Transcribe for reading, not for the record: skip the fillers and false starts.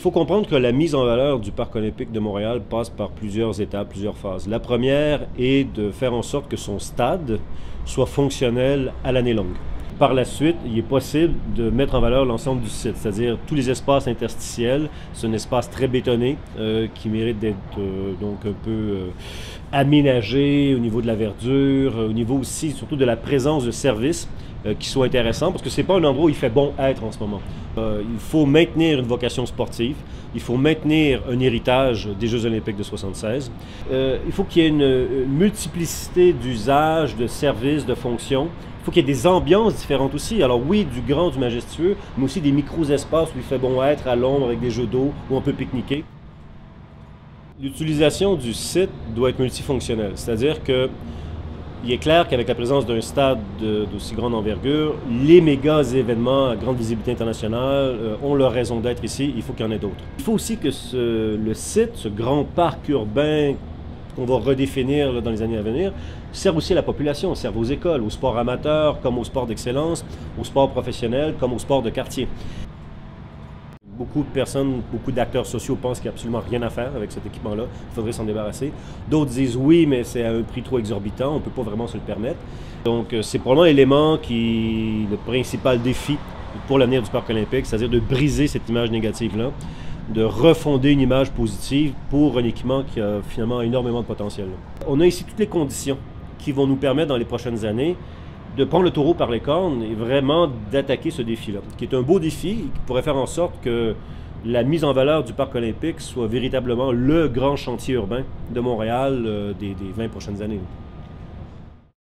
faut comprendre que la mise en valeur du Parc olympique de Montréal passe par plusieurs étapes, plusieurs phases. La première est de faire en sorte que son stade soit fonctionnel à l'année longue. Par la suite, il est possible de mettre en valeur l'ensemble du site, c'est-à-dire tous les espaces interstitiels. C'est un espace très bétonné qui mérite d'être donc un peu aménagé au niveau de la verdure, au niveau aussi surtout de la présence de services qui soient intéressants, parce que c'est pas un endroit où il fait bon être en ce moment. Il faut maintenir une vocation sportive, il faut maintenir un héritage des Jeux olympiques de 76. Il faut qu'il y ait une multiplicité d'usages, de services, de fonctions. Il faut qu'il y ait des ambiances différentes aussi. Alors oui, du grand, du majestueux, mais aussi des micro-espaces où il fait bon être, à l'ombre, avec des jeux d'eau, où on peut pique-niquer. L'utilisation du site doit être multifonctionnelle, c'est-à-dire que il est clair qu'avec la présence d'un stade d'aussi grande envergure, les méga événements à grande visibilité internationale ont leur raison d'être ici. Il faut qu'il y en ait d'autres. Il faut aussi que le site, ce grand parc urbain qu'on va redéfinir là, dans les années à venir, serve aussi à la population, serve aux écoles, aux sports amateurs, comme aux sports d'excellence, aux sports professionnels, comme aux sports de quartier. Beaucoup de personnes, beaucoup d'acteurs sociaux pensent qu'il n'y a absolument rien à faire avec cet équipement-là. Il faudrait s'en débarrasser. D'autres disent oui, mais c'est à un prix trop exorbitant, on ne peut pas vraiment se le permettre. Donc c'est probablement l'élément qui est le principal défi pour l'avenir du Parc olympique, c'est-à-dire de briser cette image négative-là, de refonder une image positive pour un équipement qui a finalement énormément de potentiel. On a ici toutes les conditions qui vont nous permettre dans les prochaines années de prendre le taureau par les cornes et vraiment d'attaquer ce défi-là, qui est un beau défi qui pourrait faire en sorte que la mise en valeur du Parc olympique soit véritablement le grand chantier urbain de Montréal des 20 prochaines années.